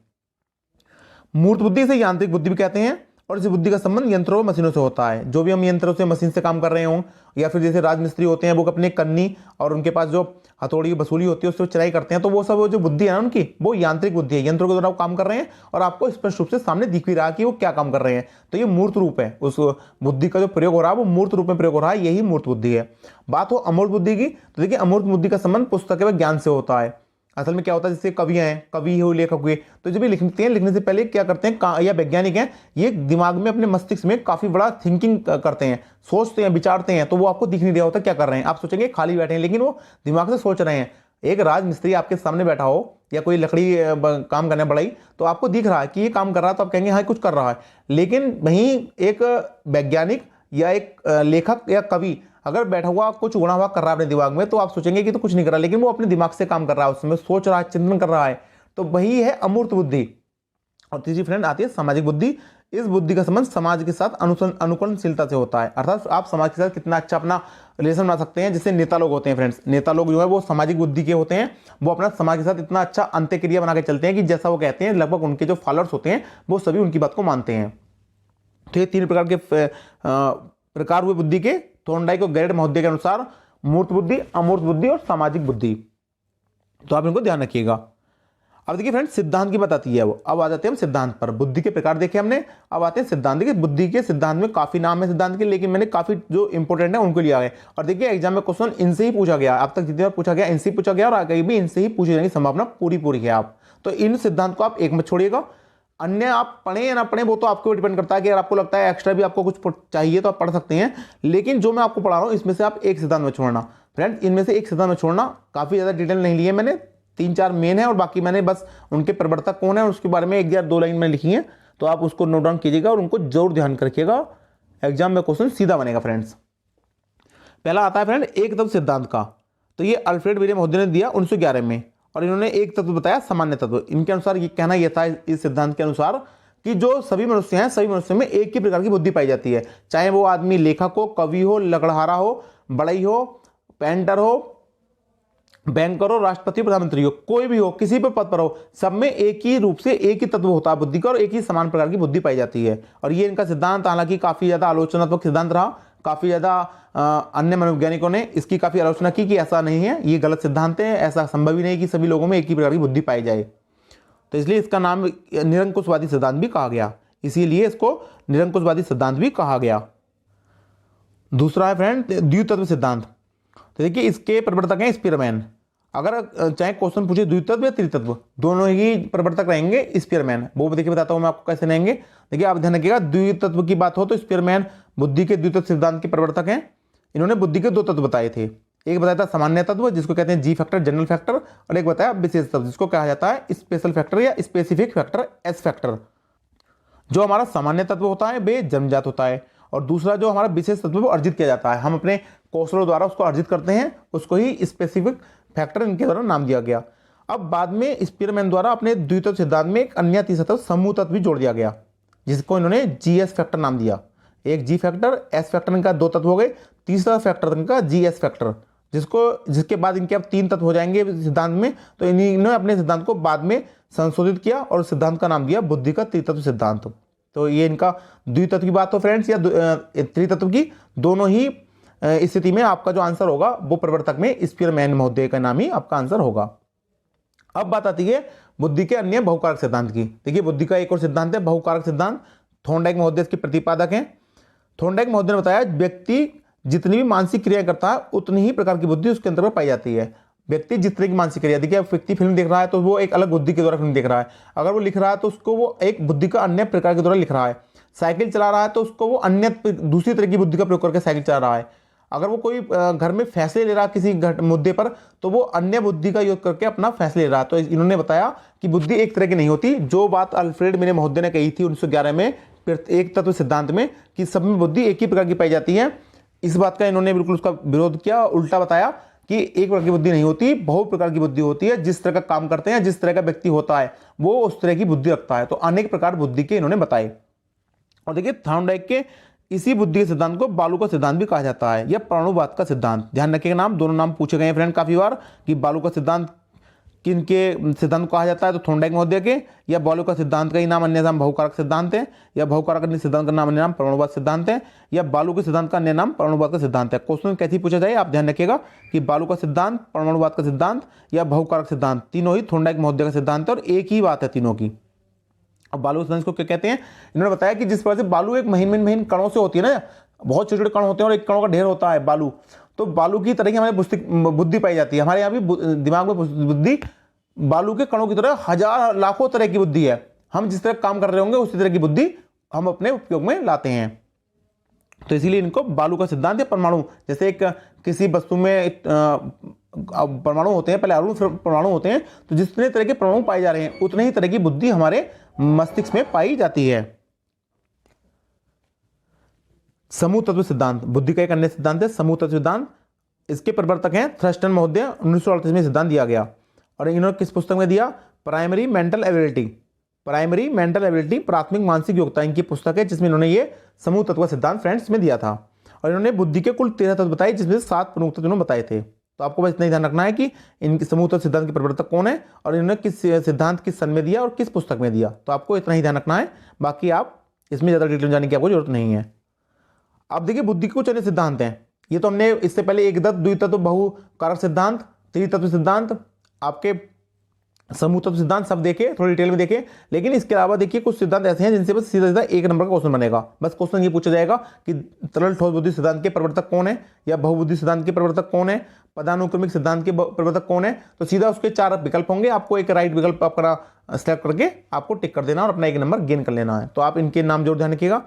मूर्त बुद्धि से यांत्रिक बुद्धि भी कहते हैं, और इस बुद्धि का संबंध यंत्रों और मशीनों से होता है। जो भी हम यंत्रों से मशीन से काम कर रहे हों, या फिर जैसे राजमिस्त्री होते हैं वो अपने कन्नी और उनके पास जो हथौड़ी वसूली होती है उससे चढ़ाई करते हैं, तो वो सब जो बुद्धि है ना उनकी, वो यांत्रिक बुद्धि है। यंत्रों के द्वारा वो काम कर रहे हैं और आपको स्पष्ट रूप से सामने दिख भी रहा है कि वो क्या काम कर रहे हैं। तो ये मूर्त रूप है, उस बुद्धि का जो प्रयोग हो रहा है वो मूर्त रूप में प्रयोग हो रहा है, यही मूर्त बुद्धि है। बात हो अमूर्त बुद्धि की, तो देखिए अमूर्त बुद्धि का संबंध पुस्तक व ज्ञान से होता है। असल में क्या होता है, जैसे कवि हैं, कवि हो लेखक हुए, तो जब ये लिखते हैं लिखने से पहले क्या करते हैं, या वैज्ञानिक हैं, ये दिमाग में अपने मस्तिष्क में काफी बड़ा थिंकिंग करते हैं, सोचते हैं, विचारते हैं। तो वो आपको दिख नहीं रहा होता क्या कर रहे हैं, आप सोचेंगे खाली बैठे हैं, लेकिन वो दिमाग से सोच रहे हैं। एक राजमिस्त्री आपके सामने बैठा हो या कोई लकड़ी काम करने बढ़ाई, तो आपको दिख रहा है कि ये काम कर रहा है, तो आप कहेंगे हाँ कुछ कर रहा है। लेकिन वहीं एक वैज्ञानिक या एक लेखक या कवि अगर बैठा हुआ कुछ उड़ा हुआ कर रहा है अपने दिमाग में, तो आप सोचेंगे कि तो कुछ नहीं कर रहा, लेकिन वो अपने दिमाग से काम कर रहा है, उसमें सोच रहा है, चिंतन कर रहा है। तो वही है अमूर्त बुद्धि। और तीसरी फ्रेंड आती है सामाजिक बुद्धि। इस बुद्धि का संबंध समाज के साथ अनुकूलनशीलता से होता है, अर्थात आप समाज के साथ कितना अच्छा अपना रिलेशन बना सकते हैं। जैसे नेता लोग होते हैं फ्रेंड्स, नेता लोग जो है वो सामाजिक बुद्धि के होते हैं, वो अपना समाज के साथ इतना अच्छा अंत्यक्रिया बना के चलते हैं कि जैसा वो कहते हैं लगभग उनके जो फॉलोअर्स होते हैं वो सभी उनकी बात को मानते हैं। तो ये 3 प्रकार के प्रकार हुए बुद्धि के। थॉर्नडाइक और गैरेट महोदय के अनुसार मूर्त बुद्धि, अमूर्त बुद्धि और सामाजिक बुद्धि। तो आप इनको ध्यान रखिएगा। अब देखिए फ्रेंड्स सिद्धांत की बताती है वो। अब आ जाते हैं हम सिद्धांत पर। बुद्धि के प्रकार देखे हमने, अब आते हैं सिद्धांत। देखिए बुद्धि के सिद्धांत में काफी नाम है सिद्धांत के, लेकिन मैंने काफी जो इंपॉर्टेंट है उनको लिया है। और देखिए एग्जाम में क्वेश्चन इनसे ही पूछा गया, अब तक जितनी बार पूछा गया इनसे ही पूछा गया, और आगे भी इनसे ही पूछे जाने की संभावना पूरी है। आप तो इन सिद्धांत को आप एक मत छोड़िएगा, अन्य आप पढ़ें या ना पढ़ें वो तो आपके ऊपर डिपेंड करता है कि अगर आपको लगता है एक्स्ट्रा भी आपको कुछ चाहिए तो आप पढ़ सकते हैं। लेकिन जो मैं आपको पढ़ा रहा हूं इसमें से आप एक सिद्धांत में छोड़ना फ्रेंड्स, इनमें से एक सिद्धांत में छोड़ना। काफी ज्यादा डिटेल नहीं लिए मैंने, 3-4 मेन है और बाकी मैंने बस उनके प्रवर्तक कौन है और उसके बारे में 1 या 2 लाइन में लिखी है, तो आप उसको नोट डाउन कीजिएगा और उनको जरूर ध्यान रखिएगा। एग्जाम में क्वेश्चन सीधा बनेगा फ्रेंड्स। पहला आता है फ्रेंड एक तत्व सिद्धांत का। तो ये अल्फ्रेड विलियम महोदय ने दिया 1911 में, और इन्होंने एक तत्व बताया सामान्य तत्व। इनके अनुसार ये कहना यह था इस सिद्धांत के अनुसार कि जो सभी मनुष्य हैं, सभी मनुष्यों में एक ही प्रकार की बुद्धि पाई जाती है, चाहे वो आदमी लेखक हो, कवि हो, लकड़हारा हो, बढ़ई हो, पेंटर हो, बैंकर हो, राष्ट्रपति, प्रधानमंत्री हो, कोई भी हो, किसी भी पद पर हो, सब में एक ही रूप से एक ही तत्व होता है बुद्धि का, और एक ही समान प्रकार की बुद्धि पाई जाती है। और ये इनका सिद्धांत हालांकि काफी ज्यादा आलोचनात्मक सिद्धांत रहा। काफी ज्यादा अन्य मनोवैज्ञानिकों ने इसकी काफी आलोचना की कि ऐसा नहीं है, ये गलत सिद्धांत है, ऐसा संभव ही नहीं कि सभी लोगों में एक ही प्रकार की बुद्धि पाई जाए। तो इसलिए इसका नाम निरंकुशवादी सिद्धांत भी कहा गया, इसीलिए इसको निरंकुशवादी सिद्धांत भी कहा गया। दूसरा है फ्रेंड द्वितत्व सिद्धांत। तो देखिए इसके प्रवर्तक हैं स्पीयरमैन। अगर चाहे क्वेश्चन पूछे द्वितत्व या त्रितत्व, दोनों ही प्रवर्तक रहेंगे स्पीयरमैन। वो देखिए बताता हूं मैं आपको कैसे रहेंगे। देखिए आप ध्यान रखिएगा, द्वितत्व की बात हो तो स्पीयरमैन बुद्धि के द्वितत्व सिद्धांत के प्रवर्तक हैं। इन्होंने बुद्धि के 2 तत्व बताए थे। एक बताया था सामान्य तत्व जिसको कहते हैं जी फैक्टर, जनरल फैक्टर, और एक बताया विशेष तत्व जिसको कहा जाता है स्पेशल फैक्टर या स्पेसिफिक फैक्टर, एस फैक्टर। जो हमारा सामान्य तत्व होता है वे जन्मजात होता है, और दूसरा जो हमारा विशेष तत्व वो अर्जित किया जाता है। हम अपने कौशलों द्वारा उसको अर्जित करते हैं, उसको ही स्पेसिफिक फैक्टर इनके द्वारा नाम दिया गया। अब बाद में स्पीयरमैन द्वारा अपने द्वितत्व सिद्धांत में एक अन्य तीसरा तत्व समूह तत्व भी जोड़ दिया गया, जिसको इन्होंने जीएस फैक्टर नाम दिया। एक जी फैक्टर, एस फैक्टर, इनका 2 तत्व हो गए, तीसरा फैक्टर इनका जीएस फैक्टर, जिसके बाद इनके अब 3 तत्व हो जाएंगे सिद्धांत में। तो इन्होंने अपने सिद्धांत को बाद में संशोधित किया और सिद्धांत का नाम दिया बुद्धि का त्रितत्व सिद्धांत। तो ये इनका द्वितत्व की बात हो फ्रेंड्स या त्रितत्व की, दोनों ही स्थिति में आपका जो आंसर होगा वो प्रवर्तक में स्पीयरमैन महोदय का नाम ही आपका आंसर होगा। अब बात आती है बुद्धि के अन्य बहुकारक सिद्धांत की। देखिए बुद्धि का एक और सिद्धांत है बहुकारक सिद्धांत। थॉर्नडाइक महोदय इसके प्रतिपादक हैं। थॉर्नडाइक महोदय ने बताया व्यक्ति जितनी भी मानसिक क्रिया करता है उतनी ही प्रकार की बुद्धि उसके अंतर्गत पाई जाती है। व्यक्ति जिस तरह की मानसिक क्रिया, देखिए व्यक्ति फिल्म देख रहा है तो वो एक अलग बुद्धि के द्वारा फिल्म देख रहा है। अगर वो लिख रहा है तो उसको वो एक बुद्धि का अन्य प्रकार के द्वारा लिख रहा है। साइकिल चला रहा है तो उसको वो अन्य दूसरी तरह की बुद्धि का प्रयोग करके साइकिल चला रहा है। अगर वो कोई घर में फैसले ले रहा है किसी मुद्दे पर तो वो अन्य बुद्धि का योग करके अपना फैसले ले रहा है। तो इन्होंने बताया कि बुद्धि एक तरह की नहीं होती, जो बात अल्फ्रेड मेरे महोदय ने कही थी 1911 में एक तत्व सिद्धांत में कि सब में बुद्धि एक ही प्रकार की पाई जाती है, इस बात का इन्होंने बिल्कुल उसका विरोध किया। उल्टा बताया कि एक प्रकार की बुद्धि नहीं होती, बहुत प्रकार की बुद्धि होती है। जिस तरह का काम करते हैं, जिस तरह का व्यक्ति होता है वो उस तरह की बुद्धि रखता है। तो अनेक प्रकार बुद्धि के इन्होंने बताए। और देखिए थॉर्नडाइक के इसी बुद्धि के सिद्धांत को बालू का सिद्धांत भी कहा जाता है या परमाणुवाद का सिद्धांत। ध्यान रखिएगा नाम, दोनों नाम पूछे गए हैं फ्रेंड काफी बार कि बालू का सिद्धांत किनके सिद्धांत कहा जाता है, तो थॉर्नडाइक महोदय के, या बालू का सिद्धांत का ही नाम अन्य नाम बहुकारक सिद्धांत है, या बहुकारक अन्य सिद्धांत का नाम अन्य नाम परमाणुवाद सिद्धांत है, या बालू के सिद्धांत का अन्य नाम परमाणुवाद का सिद्धांत है। क्वेश्चन कैसे पूछा जाए आप ध्यान रखिएगा कि बालू का सिद्धांत, परमाणुवाद का सिद्धांत या बहुकारक सिद्धांत, तीनों ही थॉर्नडाइक महोदय का सिद्धांत है और एक ही बात है तीनों की। अब बालू सिद्धांत को क्या कहते हैं, इन्होंने बताया कि जिस प्रकार से बालू एक महीन महीन कणों से होती है ना, बहुत छोटे छोटे कण होते हैं और एक कणों का ढेर होता है बालू, तो बालू की तरह की हमारे बुद्धि पाई जाती है। हमारे यहाँ भी दिमाग में बुद्धि बालू के कणों की तरह हजार लाखों तरह की बुद्धि है। हम जिस तरह काम कर रहे होंगे उसी तरह की बुद्धि हम अपने उपयोग में लाते हैं। तो इसीलिए इनको बालू का सिद्धांत या परमाणु, जैसे एक किसी वस्तु में परमाणु होते हैं, पहले अणु फिर परमाणु होते हैं, तो जितने तरह के परमाणु पाए जा रहे हैं उतने ही तरह की बुद्धि हमारे मस्तिष्क में पाई जाती है। समूह तत्व सिद्धांत बुद्धि का एक अन्य सिद्धांत है, समूह तत्व सिद्धांत। इसके प्रवर्तक हैं थ्रस्टन महोदय, 1938 में सिद्धांत दिया गया। और इन्होंने किस पुस्तक में दिया, primary mental ability, primary mental ability, प्राथमिक मानसिक योग्यता इनकी पुस्तक है, जिसमें इन्होंने ये समूह तत्व सिद्धांत फ्रेंड्स में दिया था। और इन्होंने बुद्धि के कुल 13 तत्व बताए, जिसमें 7 प्रमुख तत्व इन्होंने बताए थे। तो आपको बस इतना ही ध्यान रखना है कि इनके समूह तत्व सिद्धांत के प्रवर्तक कौन है और इन्होंने किस सिद्धांत किस सन में दिया और किस पुस्तक में दिया। तो आपको इतना ही ध्यान रखना है, बाकी आप इसमें ज़्यादा डिटेल जाने की आपको जरूरत नहीं है। अब देखिए बुद्धि के कुछ अन्य सिद्धांत हैं। ये तो हमने इससे पहले एक तत्व, द्वितत्व, बहुकारक सिद्धांत, त्रितत्व सिद्धांत, आपके समूह तत्व सिद्धांत सब देखे, थोड़ी डिटेल में देखे। लेकिन इसके अलावा देखिए कुछ सिद्धांत ऐसे हैं जिनसे बस सीधा सीधा 1 नंबर का क्वेश्चन बनेगा। बस क्वेश्चन ये पूछा जाएगा कि तरल ठोस बुद्धि सिद्धांत के प्रवर्तक कौन है, या बहुबुद्धि सिद्धांत के प्रवर्तक कौन है, पदानुक्रमिक सिद्धांत के प्रवर्तक कौन है। तो सीधा उसके 4 विकल्प होंगे, आपको एक राइट विकल्प अपना सेलेक्ट करके आपको टिक कर देना और अपना 1 नंबर गेन कर लेना है। तो आप इनके नाम जरूर ध्यान रखिएगा।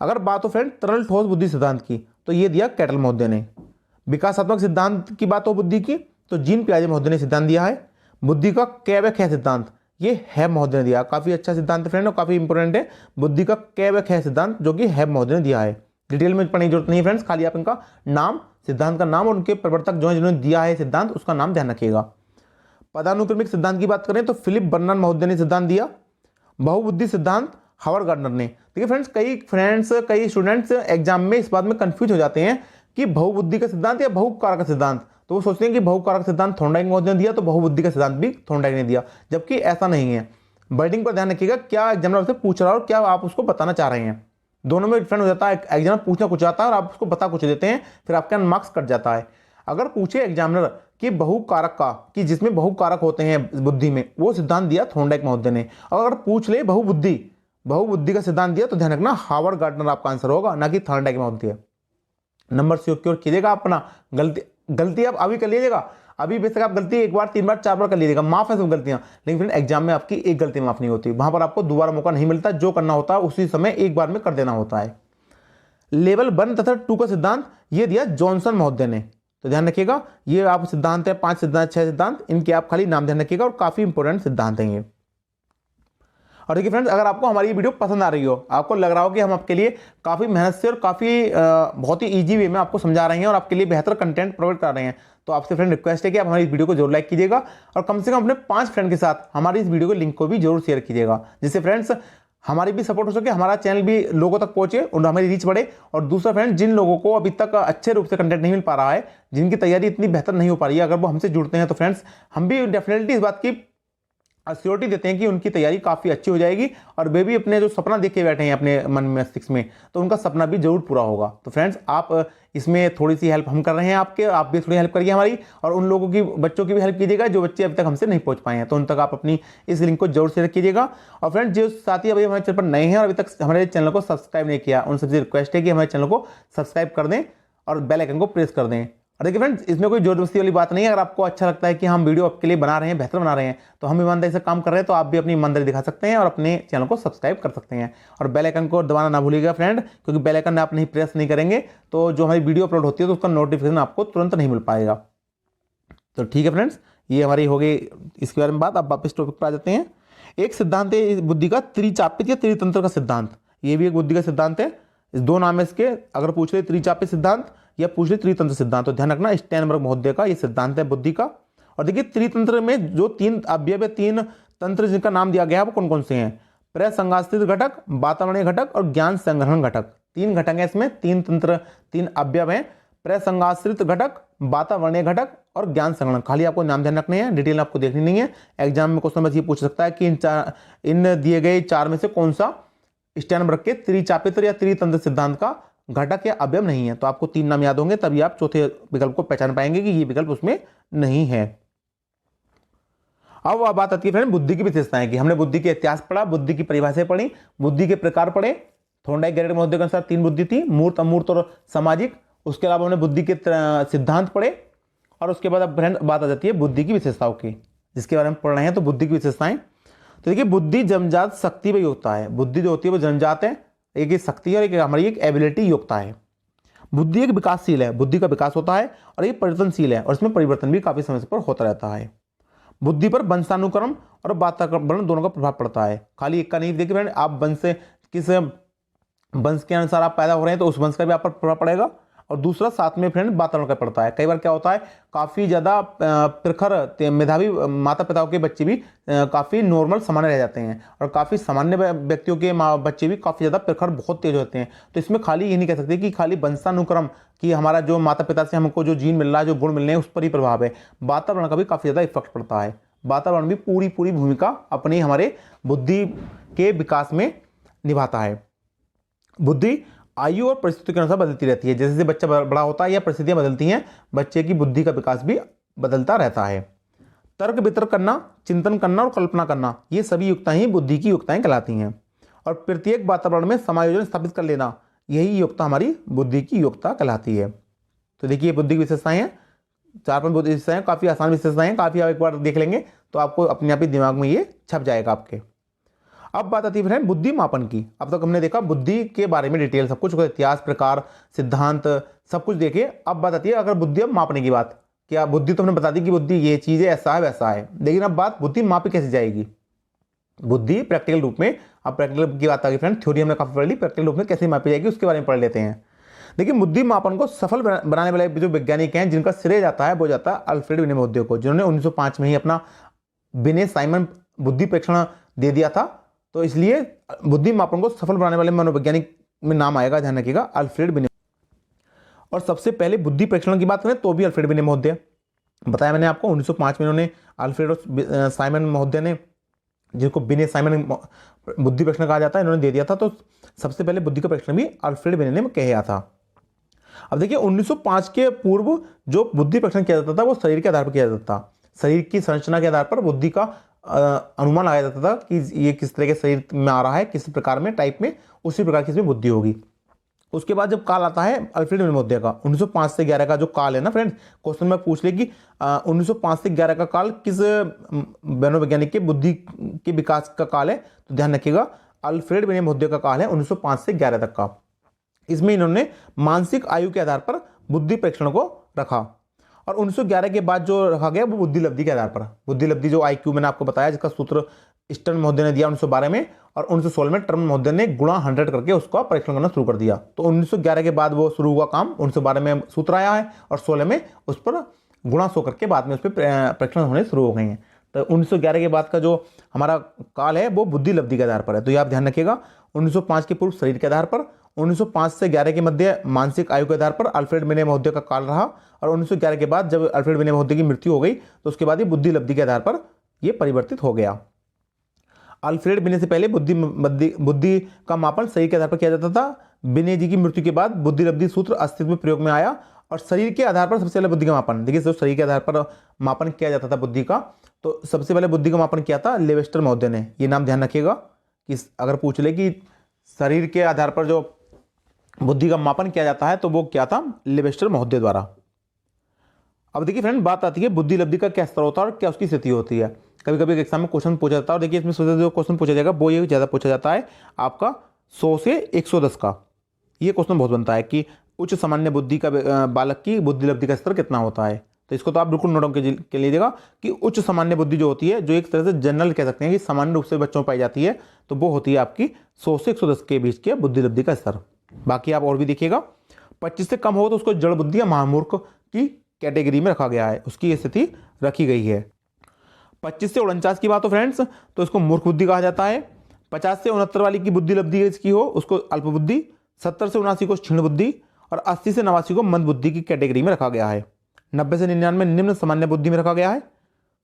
अगर बात हो फ्रेंड तरल ठोस बुद्धि सिद्धांत की, तो ये दिया कैटल महोदय ने। विकासात्मक सिद्धांत की बात हो बुद्धि की, तो जीन पियाजे महोदय ने सिद्धांत दिया है। बुद्धि का कैवक है सिद्धांत, ये हैब महोदय ने दिया। काफी अच्छा सिद्धांत है फ्रेंड और काफी इंपोर्टेंट है। बुद्धि का कैवक है सिद्धांत, जो कि हैब महोदय ने दिया है। डिटेल में पढ़ने की जरूरत नहीं है फ्रेंड्स, खाली आप इनका नाम, सिद्धांत का नाम और उनके प्रवर्तक जो है जिन्होंने दिया है सिद्धांत, उसका नाम ध्यान रखिएगा। पदानुक्रमिक सिद्धांत की बात करें तो फिलिप बर्नन महोदय ने सिद्धांत दिया। बहुबुद्धि सिद्धांत हावर्ड गार्डनर ने। देखिए फ्रेंड्स, कई स्टूडेंट्स एग्जाम में इस बात में कंफ्यूज हो जाते हैं कि बहुबुद्धि का सिद्धांत या बहुकारक सिद्धांत। तो वो सोचते हैं कि बहुकारक सिद्धांत थॉर्नडाइक महोदय ने दिया तो बहुबुद्धि का सिद्धांत भी थॉर्नडाइक ने दिया, जबकि ऐसा नहीं है। वर्डिंग पर ध्यान रखिएगा, क्या एग्जामिनर से पूछ रहा है और क्या आप उसको बताना चाह रहे हैं। दोनों में डिफरेंट हो जाता है। एग्जामिनर पूछना कुछ आता है और आप उसको बता कुछ देते हैं, फिर आपका मार्क्स कट जाता है। अगर पूछे एग्जामिनर कि बहुकारक का, कि जिसमें बहुकारक होते हैं बुद्धि में, वो सिद्धांत दिया थॉर्नडाइक महोदय ने। और अगर पूछ ले बहुबुद्धि का सिद्धांत दिया तो ध्यान रखना हार्वर्ड गार्डनर आपका आंसर होगा, ना कि थॉर्नडाइक महोदय। नंबर सिक्योर कीजिएगा अपना। गलती आप अभी कर लीजिएगा, अभी बेशक आप गलती एक बार, 3 बार, 4 बार कर लीजिएगा, माफ है सब गलतियां, लेकिन फिर एग्जाम में आपकी एक गलती माफ नहीं होती, वहां पर आपको दोबारा मौका नहीं मिलता। जो करना होता है उसी समय एक बार में कर देना होता है। लेवल 1 तथा 2 का सिद्धांत ये दिया जॉनसन महोदय ने, तो ध्यान रखिएगा। ये आप सिद्धांत है 5 सिद्धांत 6 सिद्धांत, इनके आप खाली नाम ध्यान रखिएगा और काफी इंपॉर्टेंट सिद्धांत हैं ये। और देखिए फ्रेंड्स, अगर आपको हमारी वीडियो पसंद आ रही हो, आपको लग रहा हो कि हम आपके लिए काफी मेहनत से और काफी बहुत ही इजी वे में आपको समझा रहे हैं और आपके लिए बेहतर कंटेंट प्रोवाइड कर रहे हैं, तो आपसे फ्रेंड रिक्वेस्ट है कि आप हमारी इस वीडियो को जरूर लाइक कीजिएगा और कम से कम अपने 5 फ्रेंड के साथ हमारी इस वीडियो के लिंक को भी जरूर शेयर कीजिएगा, जिससे फ्रेंड्स हमारी भी सपोर्ट हो सके, हमारा चैनल भी लोगों तक पहुंचे और हमारी रीच बढ़े। और दूसरा फ्रेंड, जिन लोगों को अभी तक अच्छे रूप से कंटेंट नहीं मिल पा रहा है, जिनकी तैयारी इतनी बेहतर नहीं हो पा रही है, अगर वो हमसे जुड़ते हैं तो फ्रेंड्स हम भी डेफिनेटली इस बात की अश्योरिटी देते हैं कि उनकी तैयारी काफ़ी अच्छी हो जाएगी और वे भी अपने जो सपना देख के बैठे हैं अपने मन में मस्तिष्क में, तो उनका सपना भी जरूर पूरा होगा। तो फ्रेंड्स, आप इसमें थोड़ी सी हेल्प हम कर रहे हैं आपके, आप भी थोड़ी हेल्प करिए हमारी, और उन लोगों की, बच्चों की भी हेल्प कीजिएगा जो बच्चे अभी तक हमसे नहीं पहुंच पाए हैं, तो उन तक आप अपनी इस लिंक को जरूर शेयर कीजिएगा। और फ्रेंड्स, जो साथी अभी हमारे चैनल पर नए हैं और अभी तक हमारे चैनल को सब्सक्राइब नहीं किया, उन सबसे रिक्वेस्ट है कि हमारे चैनल को सब्सक्राइब कर दें और बेल आइकन को प्रेस कर दें। और देखिए फ्रेंड्स, इसमें कोई जोरदस्ती वाली बात नहीं है। अगर आपको अच्छा लगता है कि हम वीडियो आपके लिए बना रहे हैं, बेहतर बना रहे हैं, तो हम ईमानदारी से काम कर रहे हैं, तो आप भी अपनी ईमानदारी दिखा सकते हैं और अपने चैनल को सब्सक्राइब कर सकते हैं। और बेल आइकन को दबाना ना भूलिएगा फ्रेंड, क्योंकि बेल आइकन आप नहीं प्रेस नहीं करेंगे तो जो हमारी वीडियो अपलोड होती है तो उसका नोटिफिकेशन आपको तुरंत नहीं मिल पाएगा। तो ठीक है फ्रेंड्स, ये हमारी हो गई इसके बारे में बात। अब वापस टॉपिक पर आ जाते हैं। एक सिद्धांत है बुद्धि का, त्रिचापित या त्रितंत्र का सिद्धांत। ये भी एक बुद्धि का सिद्धांत है। इस 2 नाम है इसके। अगर पूछ ले त्रिचापित सिद्धांत या पूछ ले त्रितंत्र सिद्धांत, तो ध्यान रखना स्टेनबर्ग महोदय का ये सिद्धांत है बुद्धि का। और देखिए, त्रितंत्र में जो 3 अवयव, 3 तंत्र जिनका नाम दिया गया है वो कौन कौन से हैं? प्रसंगाश्रित घटक, वातावरणीय घटक और ज्ञान संग्रहण घटक। 3 घटक हैं इसमें, 3 तंत्र, 3 अवयव हैं। प्रसंगाश्रित घटक, वातावरणीय घटक और ज्ञान संग्रहण। खाली आपको नाम ध्यान रखने हैं, डिटेल आपको देखनी नहीं है। एग्जाम में क्वेश्चन बस ये पूछ सकता है कि इन दिए गए 4 में से कौन सा स्टेनबर्ग के त्रिचापित या त्रितंत्र सिद्धांत का घटक या अवयव नहीं है। तो आपको 3 नाम याद होंगे, तभी आप चौथे विकल्प को पहचान पाएंगे कि ये विकल्प उसमें नहीं है। अब बात आती है फ्रेंड बुद्धि की विशेषताएं की। हमने बुद्धि के इतिहास पढ़ा, बुद्धि की परिभाषाएं पढ़ी, बुद्धि के प्रकार पढ़े। थॉर्नडाइक गैरेट महोदय के अनुसार 3 बुद्धि थी, मूर्त, अमूर्त और सामाजिक। उसके अलावा हमने बुद्धि के सिद्धांत पढ़े और उसके बाद अब फ्रेंड बात आ जाती है बुद्धि की विशेषताओं की, जिसके बारे में पढ़ रहे हैं। तो बुद्धि की विशेषताएं, तो देखिए, बुद्धि जन्मजात शक्ति व योग्यता है। बुद्धि जो होती है वो जन्मजात है, एक शक्ति है और एक हमारी एक एबिलिटी योग्यता है। बुद्धि एक विकासशील है, बुद्धि का विकास होता है और ये परिवर्तनशील है और इसमें परिवर्तन भी काफी समय पर होता रहता है। बुद्धि पर वंशानुक्रम और वातावरण दोनों का प्रभाव पड़ता है, खाली एक का नहीं। देखिए फ्रेंड, आप वंश से किस वंश के अनुसार आप पैदा हो रहे हैं तो उस वंश का भी आप पर प्रभाव पड़ेगा, और दूसरा साथ में फ्रेंड वातावरण का पड़ता है। कई बार क्या होता है, काफ़ी ज़्यादा प्रखर मेधावी माता पिताओं के बच्चे भी काफ़ी नॉर्मल सामान्य रह जाते हैं, और काफ़ी सामान्य व्यक्तियों के बच्चे भी काफ़ी ज़्यादा प्रखर बहुत तेज होते हैं। तो इसमें खाली ये नहीं कह सकते कि खाली वंशानुक्रम कि हमारा जो माता पिता से हमको जो जीन मिल रहा है, जो गुण मिल रहे हैं, उस पर ही प्रभाव है। वातावरण का भी काफ़ी ज़्यादा इफेक्ट पड़ता है। वातावरण भी पूरी भूमिका अपनी हमारे बुद्धि के विकास में निभाता है। बुद्धि आयु और परिस्थिति के अनुसार बदलती रहती है। जैसे जैसे बच्चा बड़ा होता है या परिस्थितियां बदलती हैं, बच्चे की बुद्धि का विकास भी बदलता रहता है। तर्क वितर्क करना, चिंतन करना और कल्पना करना, ये सभी योग्यताएं ही बुद्धि की योग्यताएं कहलाती हैं। और प्रत्येक वातावरण में समायोजन स्थापित कर लेना, यही योग्यता हमारी बुद्धि की योग्यता कहलाती है। तो देखिए, बुद्धि की विशेषताएं हैं, 4-5 बुद्धि विशेषताएं, काफ़ी आसान विशेषताएं हैं, काफ़ी आप एक बार देख लेंगे तो आपको अपने आप ही दिमाग में ये छप जाएगा आपके। अब बात आती है फ्रेंड बुद्धि मापन की। अब तक हमने देखा बुद्धि के बारे में डिटेल सब कुछ, इतिहास, प्रकार, सिद्धांत, सब कुछ देखे। अब बात आती है अगर बुद्धि मापने की बात, क्या बुद्धि तो हमने बता दी कि बुद्धि ये चीज़ है, ऐसा है वैसा है, लेकिन अब बात बुद्धि मापी कैसे जाएगी। बुद्धि प्रैक्टिकल रूप में, अब प्रैक्टिकल की बात आ गई फ्रेंड, थ्योरी हमने काफी पढ़ ली, प्रैक्टिकल रूप में कैसे मापी जाएगी उसके बारे में पढ़ लेते हैं। देखिए, बुद्धि मापन को सफल बनाने वाले जो वैज्ञानिक हैं, जिनका श्रेय जाता है वो जाता है अल्फ्रेड बिने महोदय को, जिन्होंने 1905 में ही अपना बिने साइमन बुद्धि परीक्षण दे दिया था। तो इसलिए बुद्धि मापन को सफल बनाने वाले मनोवैज्ञानिक में नाम आएगा, ध्यान रखिएगा, अल्फ्रेड बिने। और सबसे पहले बुद्धि परीक्षण की बात करें तो भी अल्फ्रेड बिने महोदय, बताया मैंने आपको 1905 में इन्होंने अल्फ्रेड और साइमन महोदय ने, जिनको बिने साइमन बुद्धि परीक्षण कहा जाता है, इन्होंने दे दिया था। तो सबसे पहले बुद्धि का परीक्षण भी अल्फ्रेड बिने ने किया था। अब देखिए 1905 के पूर्व जो बुद्धि परीक्षण किया जाता था वो शरीर के आधार पर किया जाता था। शरीर की संरचना के आधार पर बुद्धि का अनुमान लगाया जाता था कि ये किस तरह के शरीर में आ रहा है, किस प्रकार में टाइप में, उसी प्रकार की इसमें बुद्धि होगी। उसके बाद जब काल आता है अल्फ्रेड विनोमोद्य का 1905 से 11 का जो काल है ना फ्रेंड्स, क्वेश्चन में पूछ ले कि 1905 से 11 का काल किस मनोवैज्ञानिक के बुद्धि के विकास का काल है, तो ध्यान रखिएगा अल्फ्रेड विनोमोद्य का काल है 1905 से 11 तक का। इसमें इन्होंने मानसिक आयु के आधार पर बुद्धि परीक्षण को रखा और 1911 के बाद जो रखा गया वो बुद्धि लब्धि के आधार पर। बुद्धि लब्धि जो IQ मैंने आपको बताया जिसका सूत्र स्टर्न महोदय ने दिया 1912 में, और 1916 में टर्न महोदय ने गुणा 100 करके उसका परीक्षण करना शुरू कर दिया। तो 1911 के बाद वो शुरू हुआ काम, 1912 में सूत्र आया है और 16 में उस पर गुणा 100 करके बाद में उस पर परीक्षण होने शुरू हो गए हैं। तो 1911 के बाद का जो हमारा काल है वो बुद्धि लब्धि के आधार पर है। तो ये आप ध्यान रखिएगा 1905 के पूर्व शरीर के आधार पर, 1905 से 11 के मध्य मानसिक आयु के आधार पर अल्फ्रेड विनय महोदय का काल रहा, और 1911 के बाद जब अल्फ्रेड विनय महोदय की मृत्यु हो गई तो उसके बाद ये बुद्धि लब्धि के आधार पर ये परिवर्तित हो गया। अल्फ्रेड विनय से पहले बुद्धि का मापन शरीर के आधार पर किया जाता था। विनय जी की मृत्यु के बाद बुद्धि लब्धि सूत्र अस्तित्व में प्रयोग में आया और शरीर के आधार पर सबसे पहले बुद्धि का मापन, देखिए जो शरीर के आधार पर मापन किया जाता था बुद्धि का, तो सबसे पहले बुद्धि का मापन किया था लेवेस्टर महोदय ने। ये नाम ध्यान रखिएगा कि अगर पूछ ले कि शरीर के आधार पर जो बुद्धि का मापन किया जाता है तो वो क्या था, लेवेस्टर महोदय द्वारा। अब देखिए फ्रेंड बात आती है बुद्धि लब्धि का क्या स्तर होता है और क्या उसकी स्थिति होती है। कभी कभी एग्जाम में क्वेश्चन पूछा जाता है और देखिए इसमें जो क्वेश्चन पूछा जाएगा वो ये ज़्यादा पूछा जाता है आपका 100 से 110 का। ये क्वेश्चन बहुत बनता है कि उच्च सामान्य बुद्धि का बालक की बुद्धि लब्धि का स्तर कितना होता है। तो इसको तो आप बिल्कुल नोट के लीजिएगा कि उच्च सामान्य बुद्धि जो होती है, जो एक तरह से जनरल कह सकते हैं कि सामान्य रूप से बच्चों में पाई जाती है, तो वो होती है आपकी 100 से 110 के बीच के बुद्धि लब्धि का स्तर। बाकी आप और भी देखिएगा 25 से कम हो तो उसको जड़ बुद्धि या महामूर्ख की कैटेगरी में रखा गया है, उसकी स्थिति रखी गई है। 25 से 49 की बात हो फ्रेंड्स तो इसको मूर्ख बुद्धि कहा जाता है। 50 से 69 वाली की बुद्धि लब्धि इसकी हो उसको अल्प बुद्धि, 70 से 79 को क्षीण बुद्धि और 80 से 89 को मंद बुद्धि की कैटेगरी में रखा गया है। 90 से 99 निम्न सामान्य बुद्धि में रखा गया है।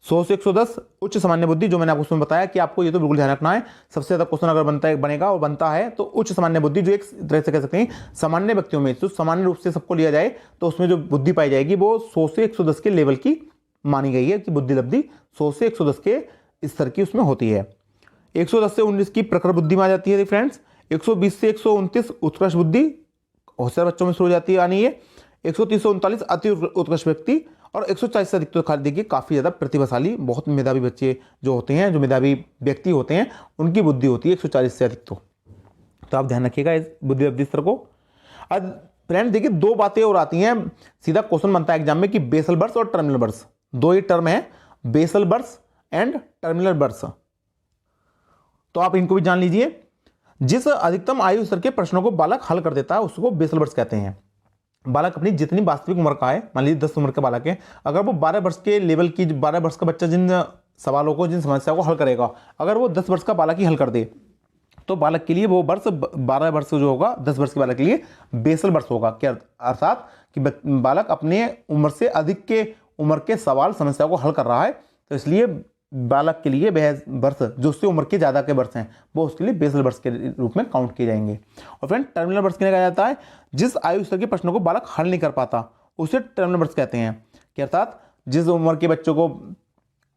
100 से 110 उच्च सामान्य बुद्धि, जो मैंने आपको उसमें बताया कि आपको ये तो बिल्कुल ध्यान रखना है। सबसे ज्यादा क्वेश्चन अगर बनेगा और बनता है तो उच्च सामान्य बुद्धि, जो एक तरह से कह सकते हैं सामान्य व्यक्तियों में जो सामान्य रूप से सबको लिया जाए तो उसमें जो बुद्धि पाई जाएगी वो 100 से 110 के लेवल की मानी गई है कि बुद्धि लब्धि 100 से 110 के स्तर की उसमें होती है। 110 से 19 की प्रखर बुद्धि में आ जाती है फ्रेंड्स। 120 से 129 उत्कृष्ट बुद्धि होशियार बच्चों में शुरू हो जाती है आनी है। 130 से 39 अति उत्कृष्ट व्यक्ति और 140 से अधिक तो देखिए काफ़ी ज़्यादा प्रतिभाशाली बहुत मेधावी बच्चे जो होते हैं, जो मेधावी व्यक्ति होते हैं उनकी बुद्धि होती है 140 से अधिक। तो आप ध्यान रखिएगा इस बुद्धि लब्धि स्तर को। अब फ्रेंड देखिए दो बातें और आती हैं, सीधा क्वेश्चन बनता है एग्जाम में कि बेसल बर्स और टर्मिनल बर्स, दो ही टर्म है बेसल बर्स एंड टर्मिनल बर्स। तो आप इनको भी जान लीजिए। जिस अधिकतम आयु स्तर के प्रश्नों को बालक हल कर देता है उसको बेसल बर्स कहते हैं। बालक अपनी जितनी वास्तविक उम्र का है, मान लीजिए 10 उम्र का बालक है, अगर वो 12 वर्ष के लेवल की 12 वर्ष का बच्चा जिन सवालों को जिन समस्याओं को हल करेगा, अगर वो 10 वर्ष का बालक ही हल कर दे तो बालक के लिए वो वर्ष 12 वर्ष जो होगा 10 वर्ष के बालक के लिए बेसल वर्ष होगा। क्या अर्थात कि बालक अपने उम्र से अधिक के उम्र के सवाल समस्याओं को हल कर रहा है, तो इसलिए बालक के लिए वह वर्ष जो उससे उम्र के ज़्यादा के वर्ष हैं वो उसके लिए बेसल वर्ष के रूप में काउंट किए जाएंगे। और फ्रेंड टर्मिनल वर्ष कहा जाता है जिस आयु स्तर के प्रश्नों को बालक हल नहीं कर पाता उसे टर्मिनल वर्ष कहते हैं। कि अर्थात जिस उम्र के बच्चों को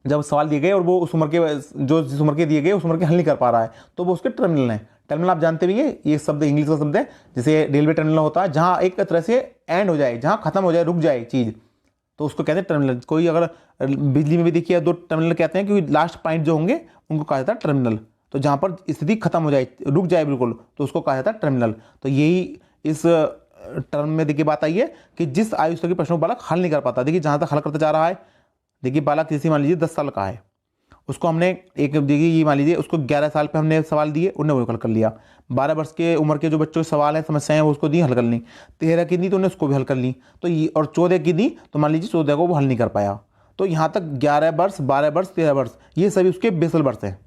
जब सवाल दिए गए और वो उस उम्र के जो जिस उम्र के दिए गए उस उम्र के हल नहीं कर पा रहा है तो वो उसके टर्मिनल हैं। टर्मिनल आप जानते भी है, ये शब्द इंग्लिश का शब्द है, जैसे रेलवे टर्मिनल होता है जहाँ एक तरह से एंड हो जाए, जहाँ खत्म हो जाए, रुक जाए चीज़, तो उसको कहते हैं टर्मिनल। कोई अगर बिजली में भी देखिए दो टर्मिनल कहते हैं क्योंकि लास्ट पॉइंट जो होंगे उनको कहा जाता है टर्मिनल। तो जहाँ पर स्थिति खत्म हो जाए, रुक जाए बिल्कुल, तो उसको कहा जाता है टर्मिनल। तो यही इस टर्म में देखिए बात आई है कि जिस आयु स्तर के प्रश्नों को बालक हल नहीं कर पाता। देखिए जहाँ तक हल करता जा रहा है, देखिए बालक जैसे मान लीजिए 10 साल का है, उसको हमने एक देखिए ये मान लीजिए उसको 11 साल पे हमने सवाल दिए, उन्हें वो हल कर लिया। 12 वर्ष के उम्र के जो बच्चों के सवाल हैं समस्याएं वो उसको दी, हल कर ली। 13 की दी तो उन्हें उसको भी हल कर ली। तो ये और 14 की दी तो मान लीजिए 14 को वो हल नहीं कर पाया। तो यहाँ तक 11 वर्ष, 12 वर्ष, 13 वर्ष ये सभी उसके बेसल वर्ष हैं।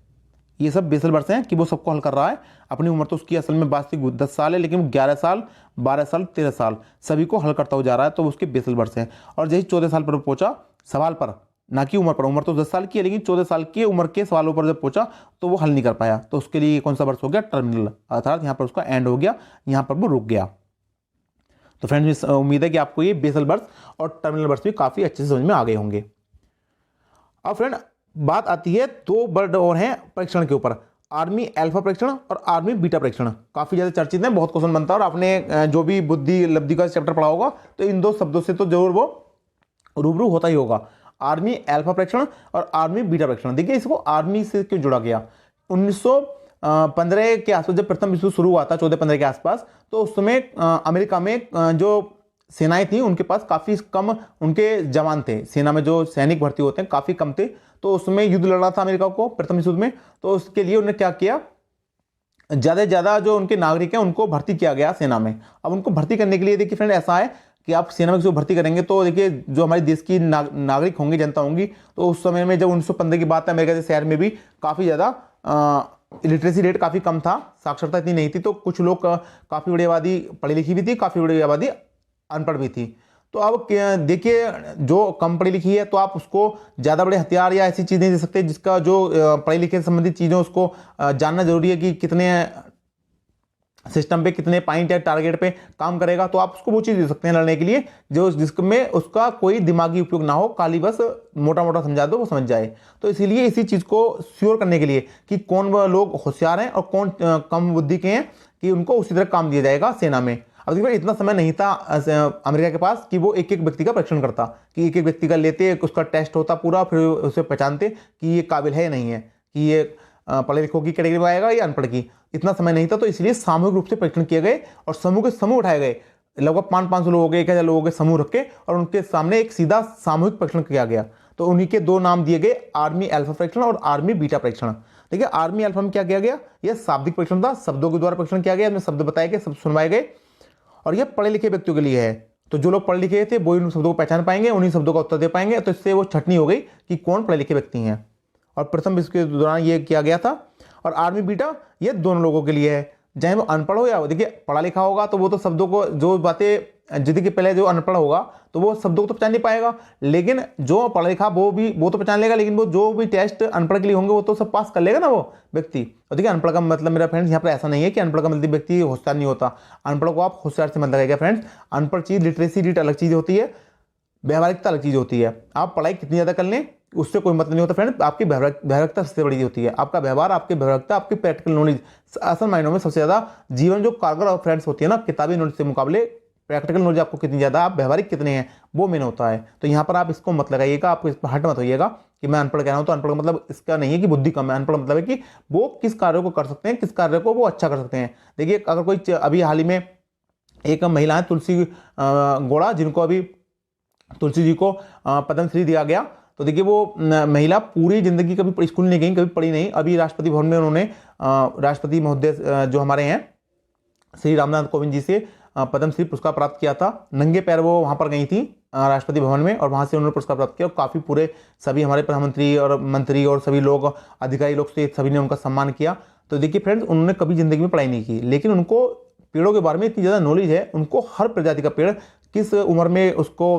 ये सब बेसल वर्ष हैं कि वो सबको हल कर रहा है। अपनी उम्र तो उसकी असल में वास्तविक 10 साल है, लेकिन वो 11 साल, 12 साल, 13 साल सभी को हल करता हुआ जा रहा है, तो उसके बेसल वर्ष हैं। और जैसे 14 साल पर पहुंचा सवाल पर, ना कि उम्र पर, उम्र तो 10 साल की है लेकिन 14 साल की उम्र के सवालों पर जब पहुंचा तो वो हल नहीं कर पाया, तो उसके लिए कौन सा वर्ष हो गया, टर्मिनल। अर्थात यहाँ पर उसका एंड हो गया, यहाँ पर वो रुक गया। तो फ्रेंड्स उम्मीद है कि आपको ये बेसल बर्स और टर्मिनल बर्स भी काफ़ी अच्छे से समझ में आ गए होंगे। अब फ्रेंड बात आती है दो वर्ड और हैं परीक्षण के ऊपर, आर्मी अल्फा परीक्षण और आर्मी बीटा परीक्षण। काफ़ी ज़्यादा चर्चित हैं, बहुत क्वेश्चन बनता है, और आपने जो भी बुद्धि लब्धि का चैप्टर पढ़ा होगा तो इन दो शब्दों से तो जरूर वो रूबरू होता ही होगा, आर्मी अल्फा परीक्षण और आर्मी बीटा परीक्षण। देखिए इसको आर्मी से क्यों जोड़ा गया। 1915 के आसपास जब प्रथम विश्व शुरू हुआ था, 1415 के आसपास, तो उस समय अमेरिका में जो सेनाएं थी उनके पास काफ़ी कम उनके जवान थे, सेना में जो सैनिक भर्ती होते हैं काफ़ी कम थे। तो उसमें युद्ध लड़ना था अमेरिका को प्रथम विश्व में, तो उसके लिए उन्होंने क्या किया, ज़्यादा से ज़्यादा जो उनके नागरिक हैं उनको भर्ती किया गया सेना में। अब उनको भर्ती करने के लिए देखिए फ्रेंड ऐसा है कि आप सेना में किसी को भर्ती करेंगे तो देखिए जो हमारे देश की नागरिक होंगे, जनता होंगी, तो उस समय में जब 1915 की बात है, अमेरिका के शहर में भी काफ़ी ज़्यादा लिटरेसी रेट काफ़ी कम था, साक्षरता इतनी नहीं थी, तो कुछ लोग काफ़ी बड़ी आबादी पढ़ी लिखी भी थी, काफ़ी बड़ी आबादी अनपढ़ भी थी। तो अब देखिए जो कम पढ़ी लिखी है तो आप उसको ज़्यादा बड़े हथियार या ऐसी चीज़ नहीं दे सकते जिसका जो पढ़े लिखे से संबंधित चीज़ें उसको जानना जरूरी है कि कितने सिस्टम पे कितने पॉइंट या टारगेट पे काम करेगा, तो आप उसको वो चीज़ दे सकते हैं लड़ने के लिए जो जिसमें उसका कोई दिमागी उपयोग ना हो, खाली बस मोटा मोटा समझा दो वो समझ जाए। तो इसीलिए इसी चीज़ को श्योर करने के लिए कि कौन वह लोग होशियार हैं और कौन कम बुद्धि के हैं, कि उनको उसी तरह काम दिया जाएगा सेना में। अब देखिए इतना समय नहीं था अमेरिका के पास कि वो एक एक व्यक्ति का परीक्षण करता, कि एक एक व्यक्ति का लेते, उसका टेस्ट होता पूरा, फिर उसे पहचानते कि ये काबिल है या नहीं है, कि ये पढ़े लिखों की कैटेगरी में आएगा या अनपढ़ की। इतना समय नहीं था, तो इसलिए सामूहिक रूप से परीक्षण किए गए और समूह के समूह उठाए गए, लगभग 500 लोग हो गए, 1000 लोगों के समूह रखे और उनके सामने एक सीधा सामूहिक परीक्षण किया गया। तो उन्हीं के दो नाम दिए गए, आर्मी अल्फा परीक्षण और आर्मी बीटा परीक्षण। देखिए आर्मी अल्फा में क्या किया गया, यह शाब्दिक परीक्षण था, शब्दों के द्वारा परीक्षण किया गया, इसमें शब्द बताए गए, शब्द सुनवाए गए, और यह पढ़े लिखे व्यक्तियों के लिए है। तो जो लोग पढ़े लिखे थे वो इन शब्दों को पहचान पाएंगे, उन्हीं शब्दों का उत्तर दे पाएंगे, तो इससे वो छटनी हो गई कि कौन पढ़े लिखे व्यक्ति हैं। और प्रथम विश्व के दौरान ये किया गया था। और आर्मी बीटा ये दोनों लोगों के लिए है, चाहे वो अनपढ़ हो या देखिए पढ़ा लिखा होगा तो वो तो शब्दों को जो बातें जिद के पहले जो अनपढ़ होगा तो वो शब्दों को तो पहचान नहीं पाएगा, लेकिन जो पढ़ा लिखा वो तो पहचान लेगा, लेकिन वो जो भी टेस्ट अनपढ़ के लिए होंगे वो तो सब पास कर लेगा ना वो व्यक्ति। और देखिए अनपढ़ का मतलब मेरा फ्रेंड्स यहाँ पर ऐसा नहीं है कि अनपढ़ का मतलब व्यक्ति होशियार नहीं होता, अनपढ़ को आप होशियार से मतलब है फ्रेंड्स। अनपढ़ चीज़ लिटरेसी रेट अलग चीज़ होती है, व्यवहारिकता अलग चीज़ होती है। आप पढ़ाई कितनी ज़्यादा कर लें उससे कोई मतलब नहीं होता फ्रेंड, आपकी व्यवहारिकता सबसे बड़ी होती है, आपका व्यवहार, आपकी व्यवहारिकता, आपकी प्रैक्टिकल नॉलेज। असल मायनों में सबसे ज़्यादा जीवन जो कारगर फ्रेंड्स होती है ना, किताबी नॉलेज से मुकाबले प्रैक्टिकल नॉलेज आपको कितनी ज़्यादा, आप व्यवहारिक कितने हैं वो मेन होता है। तो यहाँ पर आप इसको मत लगाइएगा, आप इस पर हट मत होइएगा कि मैं अनपढ़ कह रहा हूँ, तो अनपढ़ मतलब इसका नहीं है कि बुद्धि कम है, अनपढ़ मतलब है कि वो किस कार्य को कर सकते हैं, किस कार्य को वो अच्छा कर सकते हैं। देखिए अगर कोई अभी हाल ही में एक महिला है तुलसी गौड़ा, जिनको अभी तुलसी जी को पद्मश्री दिया गया, तो देखिए वो महिला पूरी जिंदगी कभी स्कूल नहीं गई, कभी पढ़ी नहीं, अभी राष्ट्रपति भवन में उन्होंने राष्ट्रपति महोदय जो हमारे हैं श्री रामनाथ कोविंद जी से पद्मश्री पुरस्कार प्राप्त किया था। नंगे पैर वो वहाँ पर गई थी राष्ट्रपति भवन में, और वहाँ से उन्होंने पुरस्कार प्राप्त किया, और काफ़ी पूरे सभी हमारे प्रधानमंत्री और मंत्री और सभी लोग अधिकारी लोग से सभी ने उनका सम्मान किया। तो देखिए फ्रेंड्स उन्होंने कभी जिंदगी में पढ़ाई नहीं की, लेकिन उनको पेड़ों के बारे में इतनी ज़्यादा नॉलेज है, उनको हर प्रजाति का पेड़ किस उम्र में उसको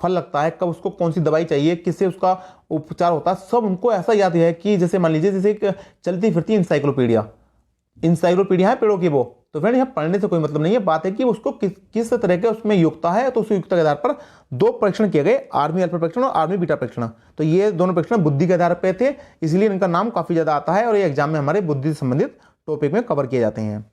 फल लगता है, कब उसको कौन सी दवाई चाहिए, किससे उसका उपचार होता है, सब उनको ऐसा याद है कि जैसे मान लीजिए जैसे एक चलती फिरती इंसाइक्लोपीडिया है पेड़ों की वो। तो फ्रेंड यहाँ पढ़ने से कोई मतलब नहीं है, बात है कि उसको किस तरह के उसमें योग्यता है। तो उस योग्यता के आधार पर दो परीक्षण किए गए, आर्मी अल्फा परीक्षण और आर्मी बीटा परीक्षण। तो ये दोनों परीक्षण बुद्धि के आधार पर थे, इसलिए इनका नाम काफ़ी ज़्यादा आता है और ये एग्जाम में हमारे बुद्धि से संबंधित टॉपिक में कवर किए जाते हैं।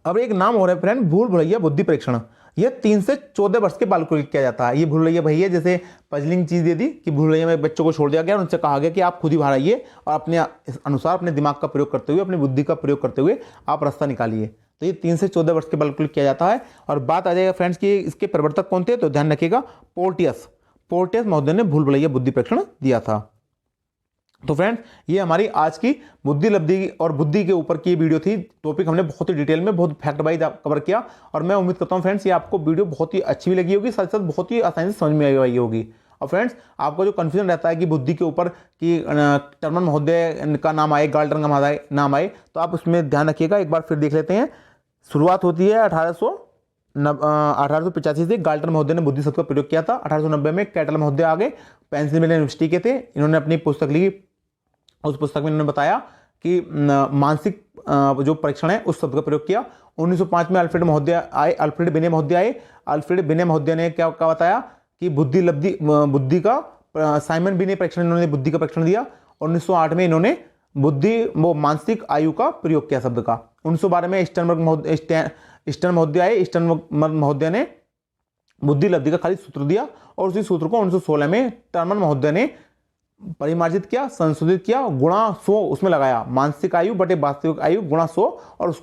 अब एक नाम हो रहा है फ्रेंड भूल भुलैया बुद्धि परीक्षण। यह 3 से 14 वर्ष के बालकों को किया जाता है। ये भूल भुलैया भैया जैसे पजलिंग चीज़ दे दी कि भूल भुलैया में बच्चों को छोड़ दिया गया और उनसे कहा गया कि आप खुद ही बाहर आइए और अपने अनुसार अपने दिमाग का प्रयोग करते हुए, अपनी बुद्धि का प्रयोग करते हुए आप रास्ता निकालिए। तो ये 3 से 14 वर्ष के बालकों को किया जाता है। और बात आ जाएगा फ्रेंड्स कि इसके प्रवर्तक कौन थे, तो ध्यान रखिएगा पोर्टियस महोदय ने भूल भुलैया बुद्धि परीक्षण दिया था। तो फ्रेंड्स ये हमारी आज की बुद्धि लब्धि और बुद्धि के ऊपर की वीडियो थी। टॉपिक हमने बहुत ही डिटेल में बहुत फैक्ट वाइज कवर किया, और मैं उम्मीद करता हूँ फ्रेंड्स ये आपको वीडियो बहुत ही अच्छी भी लगी होगी, साथ साथ बहुत ही आसानी से समझ में आई होगी। और फ्रेंड्स आपको जो कन्फ्यूजन रहता है कि बुद्धि के ऊपर कि टर्मन महोदय का नाम आए, गाल्टन का नाम आए, तो आप उसमें ध्यान रखिएगा। एक बार फिर देख लेते हैं। शुरुआत होती है 1885 से गाल्टन महोदय ने बुद्धि शब्द का प्रयोग किया था। 1890 में कैटल महोदय आ गए, पेंसिल्वेनिया यूनिवर्सिटी के थे, इन्होंने अपनी पुस्तक लिखी। उस पुस्तक में इन्होंने बताया कि मानसिक जो परीक्षण है उस शब्द का प्रयोग किया। 1905 में अल्फ्रेड बिने महोदय आए। अल्फ्रेड बिने महोदय ने क्या बताया कि बुद्धि का साइमन बिने परीक्षण, इन्होंने बुद्धि का परीक्षण दिया। 1908 में इन्होंने मानसिक आयु का प्रयोग किया शब्द का। 1912 में स्टर्न महोदय आए। स्टर्न महोदय ने बुद्धि लब्धि का खाली सूत्र दिया और उसी सूत्र को 1916 में टर्मन महोदय ने परिमार्जित किया, संशोधित किया, गुणा 100 उसमें लगाया, मानसिक आयु बटे वास्तविक आयु गुणा 100, और उस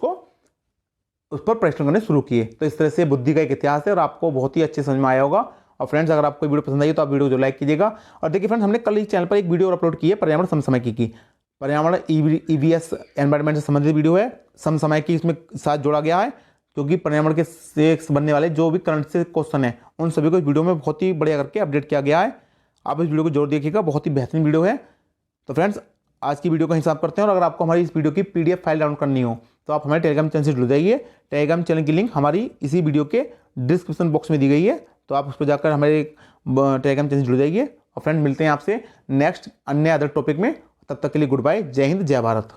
पर परीक्षण करने शुरू किए। तो इस तरह से बुद्धि का एक इतिहास है और आपको बहुत ही अच्छे समझ में आया होगा। और फ्रेंड्स, अगर आपको वीडियो पसंद आई तो आप वीडियो जो लाइक कीजिएगा। और देखिए फ्रेंड्स, हमने कल इस चैनल पर एक वीडियो अपलोड की है पर्यावरण समसामयिकी की। पर्यावरण EVS एनवायरमेंट से संबंधित वीडियो है, समसामयिकी इसमें साथ जोड़ा गया है, क्योंकि पर्यावरण के से बनने वाले जो भी करंट से क्वेश्चन है उन सभी को इस वीडियो में बहुत ही बढ़िया करके अपडेट किया गया है। आप इस वीडियो को जरूर देखिएगा, बहुत ही बेहतरीन वीडियो है। तो फ्रेंड्स, आज की वीडियो का हिसाब करते हैं। और अगर आपको हमारी इस वीडियो की PDF फाइल डाउनलोड करनी हो तो आप हमारे टेलीग्राम चैनल से जुड़ जाइए। टेलीग्राम चैनल की लिंक हमारी इसी वीडियो के डिस्क्रिप्शन बॉक्स में दी गई है, तो आप उस पर जाकर हमारे टेलीग्राम चैनल से जुड़ जाइए। और फ्रेंड, मिलते हैं आपसे नेक्स्ट अन्य अदर टॉपिक में। तब तक के लिए गुड बाय, जय हिंद, जय भारत।